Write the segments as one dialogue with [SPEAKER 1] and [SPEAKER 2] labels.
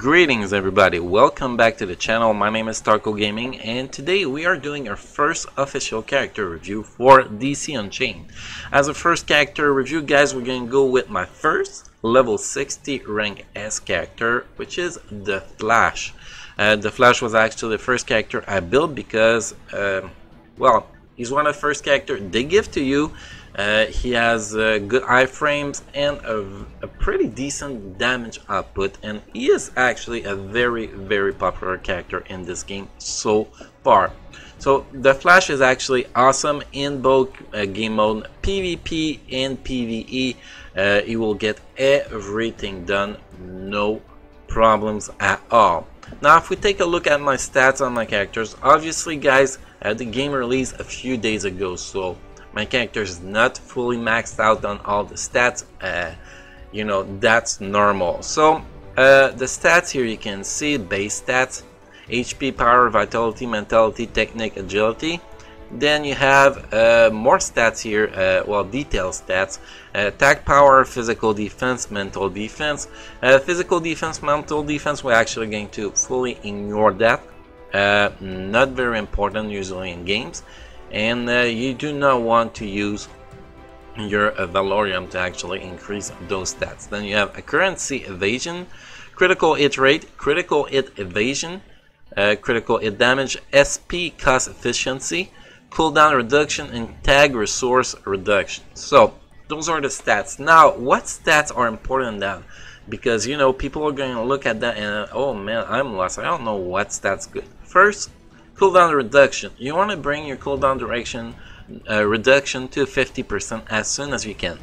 [SPEAKER 1] Greetings everybody, welcome back to the channel. My name is Tarko Gaming and today we are doing our first official character review for DC Unchained. As a first character review, guys, we're going to go with my first level 60 rank S character, which is the Flash. The Flash was actually the first character I built because, well, he's one of the first characters they give to you. He has good iframes and a pretty decent damage output, and he is actually a very popular character in this game so far. So the Flash is actually awesome in both game mode PvP and PvE. He will get everything done, no problems at all. Now if we take a look at my stats on my characters, obviously guys, the game released a few days ago, so my character is not fully maxed out on all the stats. You know, that's normal. So the stats here you can see: base stats, HP, power, vitality, mentality, technique, agility. Then you have more stats here, well, detail stats: attack, power, physical defense, mental defense. Physical defense, mental defense, we're actually going to fully ignore that. Not very important usually in games. And you do not want to use your Velarium to actually increase those stats. Then you have accuracy, evasion, critical hit rate, critical hit evasion, critical hit damage, SP cost efficiency, cooldown reduction, and tag resource reduction. So those are the stats. Now, what stats are important then? Because, you know, people are going to look at that and, oh man, I'm lost. I don't know what stats good. First, cooldown reduction. You want to bring your cooldown reduction to 50% as soon as you can.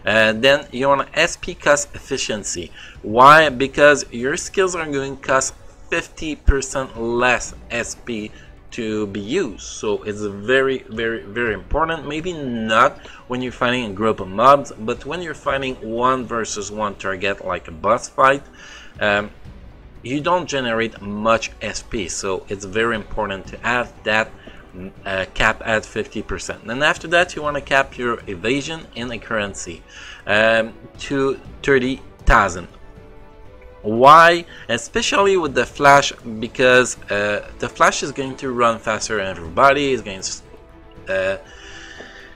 [SPEAKER 1] Then you want SP cost efficiency. Why? Because your skills are going to cost 50% less SP to be used. So it's very important. Maybe not when you're fighting a group of mobs, but when you're fighting 1 versus 1 target like a boss fight, you don't generate much SP, so it's very important to have that cap at 50%. And after that, you want to cap your evasion and accuracy to 30,000. Why? Especially with the Flash, because the Flash is going to run faster than everybody. He's going to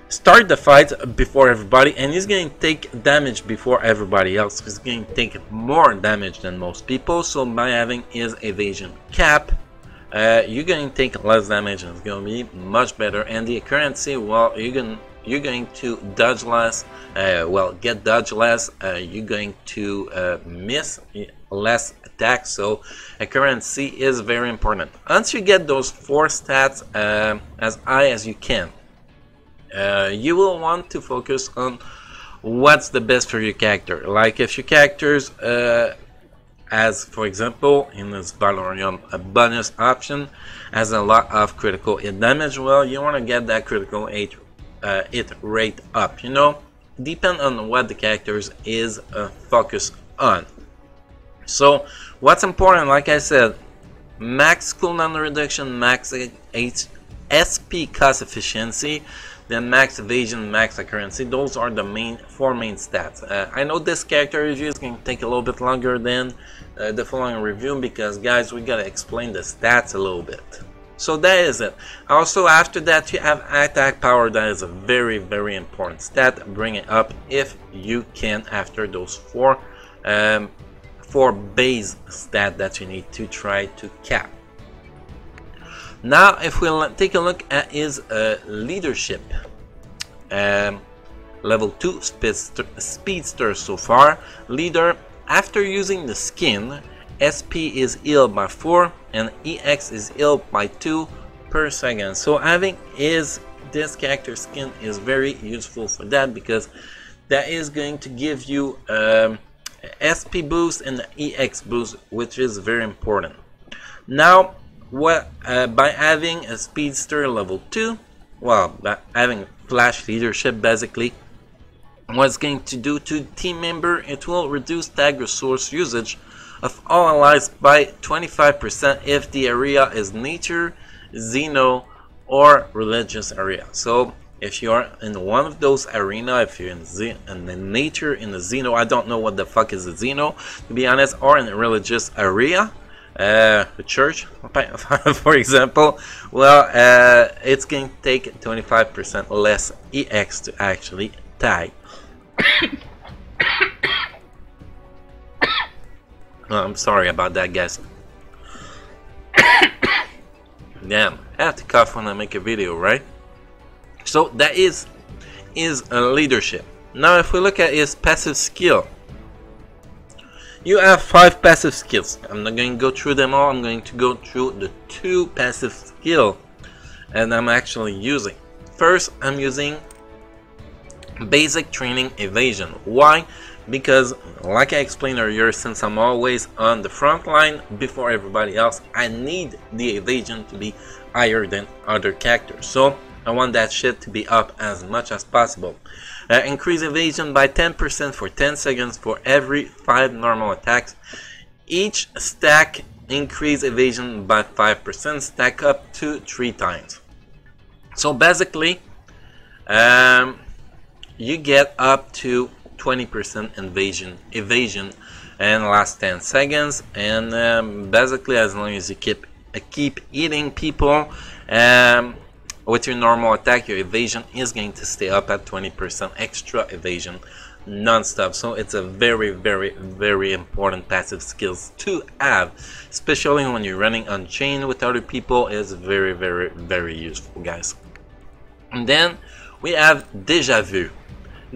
[SPEAKER 1] start the fight before everybody, and he's going to take damage before everybody else. He's going to take more damage than most people. So by having his evasion cap, you're going to take less damage and it's going to be much better. And the accuracy, well, you're going to dodge less, get dodge less. You're going to miss less attacks. So accuracy is very important. Once you get those 4 stats as high as you can, you will want to focus on what's the best for your character. Like if your character's as for example in this Velarium, a bonus option has a lot of critical hit damage, well, you want to get that critical hit rate up, you know, depend on what the characters is focused on. So what's important, like I said, max cooldown reduction, max SP cost efficiency, then max evasion, max accuracy. Those are the 4 main stats. I know this character review is going to take a little bit longer than the following review because, guys, we gotta explain the stats a little bit. So that is it. Also, after that, you have attack power. That is a very important stat. Bring it up if you can after those 4 base stat that you need to try to cap. Now, if we'll take a look at his leadership, level 2 speedster so far. Leader, after using the skin, SP is healed by 4 and EX is healed by 2 per second. So having this character skin is very useful for that, because that is going to give you SP boost and the EX boost, which is very important. Now, by having a speedster level 2, well, by having Flash leadership, basically what it's going to do to team member, it will reduce tag resource usage of all allies by 25% if the area is nature, xeno, or religious area. So If you're in one of those arena, if you're in the nature, in the Xeno, I don't know what the fuck is a Xeno, to be honest, or in a religious area, the church, for example, well, it's going to take 25% less EX to actually tag. Oh, I'm sorry about that, guys. Damn, I have to cough when I make a video, right? So that is a leadership. Now if we look at his passive skill, you have 5 passive skills. I'm not going to go through them all. I'm going to go through the 2 passive skill and I'm actually using. First, I'm using basic training evasion. Why? Because like I explained earlier, since I'm always on the front line before everybody else, I need the evasion to be higher than other characters. So I want that shit to be up as much as possible. Increase evasion by 10% for 10 seconds for every 5 normal attacks. Each stack increase evasion by 5%, stack up to 3 times. So basically, you get up to 20% evasion in the last 10 seconds, and basically as long as you keep eating people with your normal attack, your evasion is going to stay up at 20% extra evasion non-stop. So it's a very, very, very important passive skills to have, especially when you're running Unchained with other people. Is very, very, very useful, guys. And then we have Déjà Vu.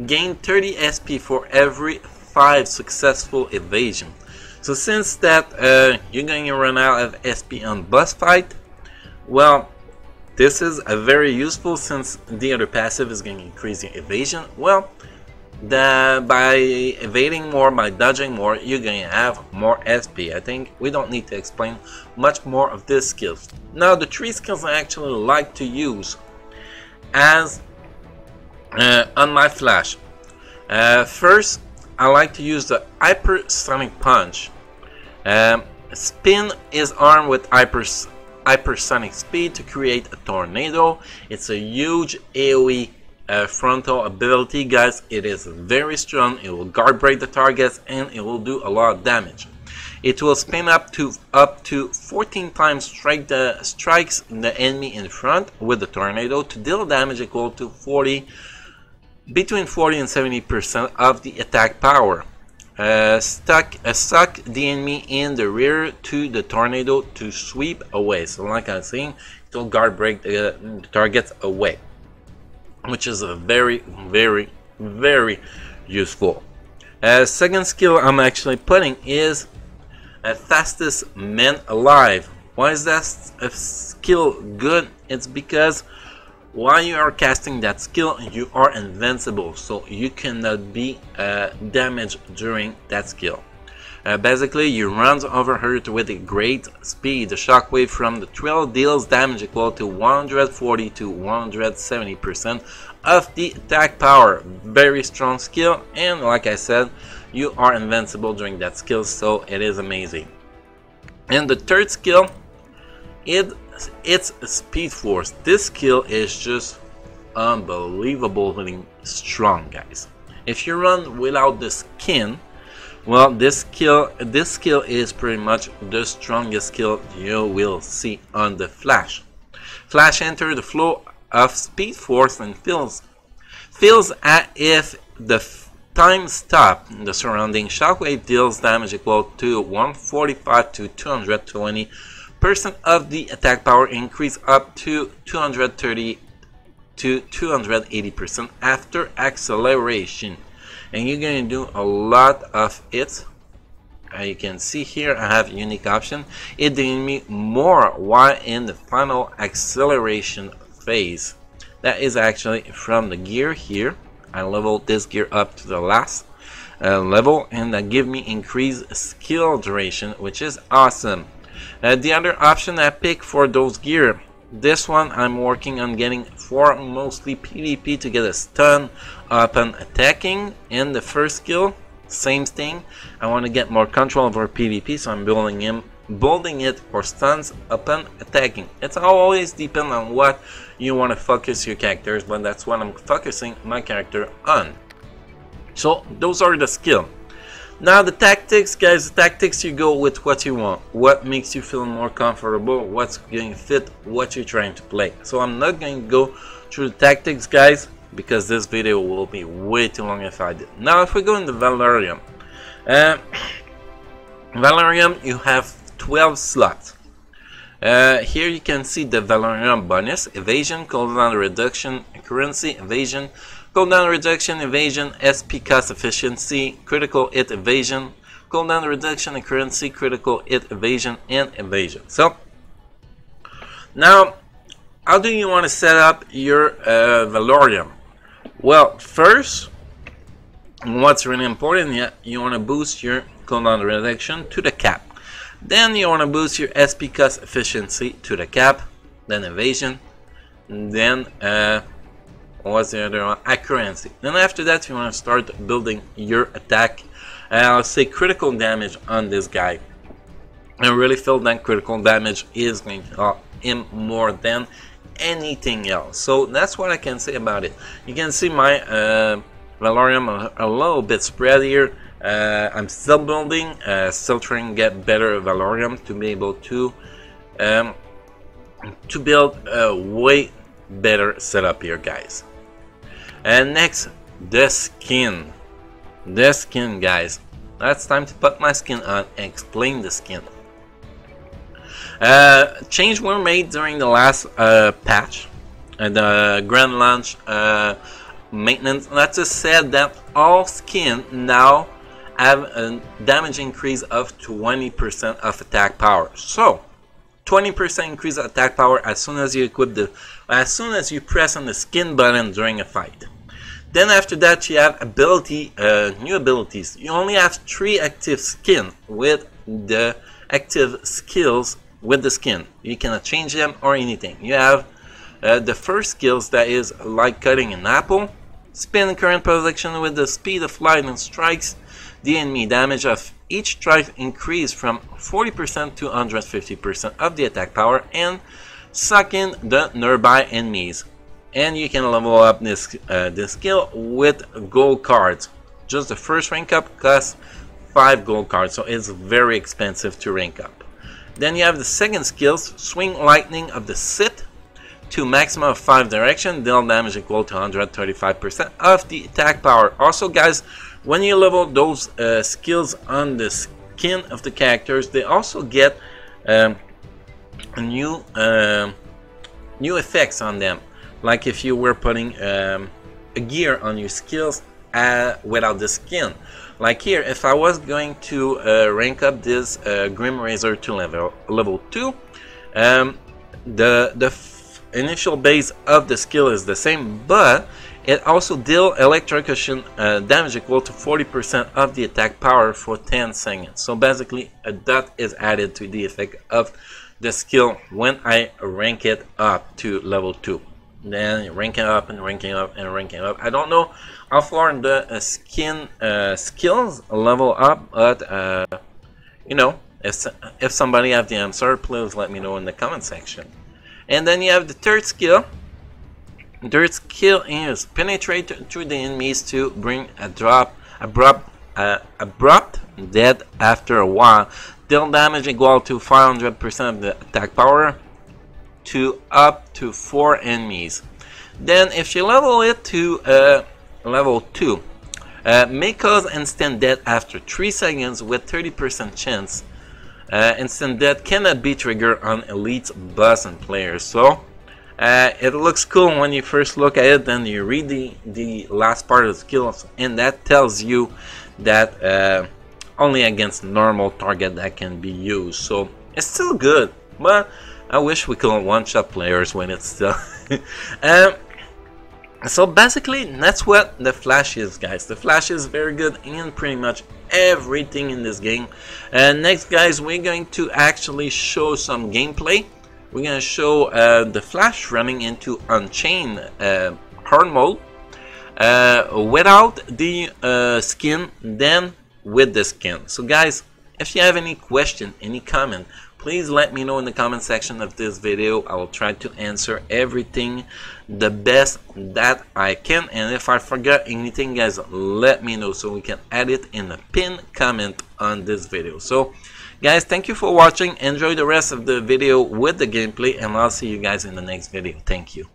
[SPEAKER 1] Gain 30 SP for every 5 successful evasion. So since that you're going to run out of SP on boss fight, well, this is a very useful, since the other passive is going to increase your evasion. Well, by evading more, by dodging more, you're going to have more SP. I think we don't need to explain much more of these skills. Now the 3 skills I actually like to use as on my flash. First, I like to use the hypersonic punch. Spin is armed with hypersonic speed to create a tornado. It's a huge AoE frontal ability, guys. It is very strong. It will guard break the targets and it will do a lot of damage. It will spin up to 14 times strikes the enemy in front with the tornado to deal damage equal to between 40 and 70% of the attack power. Suck the enemy in the rear to the tornado to sweep away. So like I was saying, it will guard break the targets away, which is a very, very, very useful. Second skill I'm actually putting is fastest man alive. Why is that skill good? It's because while you are casting that skill, you are invincible, so you cannot be damaged during that skill. Basically, you run over her with a great speed. The shockwave from the thrill deals damage equal to 140 to 170% of the attack power. Very strong skill, and like I said, you are invincible during that skill, so it is amazing. And the third skill, it's Speed Force. This skill is just unbelievably strong, guys. If you run without the skin, well, this skill is pretty much the strongest skill you will see on the Flash. Flash enters the flow of Speed Force and feels as if the time stop. The surrounding shockwave deals damage equal to 145 to 220% of the attack power, increase up to 230 to 280% after acceleration. And you're going to do a lot of it. You can see here I have unique option. It doing me more while in the final acceleration phase. That is actually from the gear here. I leveled this gear up to the last level, and that give me increased skill duration, which is awesome. The other option I pick for those gear, this one I'm working on getting for mostly PvP to get a stun upon attacking. And the first skill, same thing, I want to get more control over PvP, so I'm building him building it, or stuns upon attacking. It's always depend on what you want to focus your characters, but that's what I'm focusing my character on. So those are the skills. Now the tactics, guys. The tactics, you go with what you want, what makes you feel more comfortable, what's going to fit what you're trying to play. So I'm not going to go through the tactics, guys, because this video will be way too long if I did. Now if we go into Velarium, Velarium, you have 12 slots. Here you can see the Velarium bonus: evasion, cooldown reduction, currency, evasion, cooldown reduction, evasion, SP cost efficiency, critical hit evasion, cooldown reduction, and currency, critical hit evasion, and evasion. So now, how do you want to set up your Velarium? Well, first, what's really important, you want to boost your cooldown reduction to the cap. Then you want to boost your SP cost efficiency to the cap. Then evasion. Then what's the other one? Accuracy. Then after that, you want to start building your attack. I'll say critical damage on this guy. I really feel that critical damage is going to help him more than anything else. So that's what I can say about it. You can see my Velarium a little bit spread here. I'm still building, still trying to get better Velarium to be able to build a way better setup here, guys. And next, the skin. The skin, guys. Now it's time to put my skin on and explain the skin. Changes were made during the last patch, the grand launch maintenance. That just said that all skin now have a damage increase of 20% of attack power. So 20% increase of attack power as soon as you equip as soon as you press on the skin button during a fight. Then after that, you have new abilities. You only have 3 active skin with the active skills with the skin. You cannot change them or anything. You have the first skills, that is like cutting an apple. Spin current position with the speed of lightning strikes. The enemy damage of each strike increase from 40% to 150% of the attack power and suck in the nearby enemies. And you can level up this skill with gold cards. Just the first rank up costs 5 gold cards, so it's very expensive to rank up. Then you have the second skills: swing lightning of the Sith to maximum of 5 direction, deal damage equal to 135% of the attack power. Also, guys, when you level those skills on the skin of the characters, they also get new effects on them. Like if you were putting a gear on your skills without the skin. Like here, if I was going to rank up this Grim Razor to level 2, the initial base of the skill is the same, but it also deals electrocution damage equal to 40% of the attack power for 10 seconds. So basically, a dot is added to the effect of the skill when I rank it up to level 2. Then ranking up and ranking up and ranking up. I don't know how far the skin skills level up, but you know, if somebody have the answer, please let me know in the comment section. And then you have the third skill. The third skill is penetrate through the enemies to bring abrupt death after a while. Deal damage equal to 500% of the attack power to up to 4 enemies. Then if you level it to level 2, may cause instant death after 3 seconds with 30% chance. Instant death cannot be triggered on elite boss and players. So it looks cool when you first look at it, then you read the last part of the skills, and that tells you that only against normal target that can be used. So it's still good, but I wish we could one-shot players when it's still so basically that's what the Flash is, guys. The Flash is very good in pretty much everything in this game. And next, guys, we're going to actually show some gameplay. We're going to show the Flash running into Unchained hard mode without the skin, then with the skin. So guys, If you have any question, any comment, please let me know in the comment section of this video. I will try to answer everything the best that I can, and if I forgot anything, guys, let me know so we can add it in the pinned comment on this video. So guys, thank you for watching. Enjoy the rest of the video with the gameplay, and I'll see you guys in the next video. Thank you.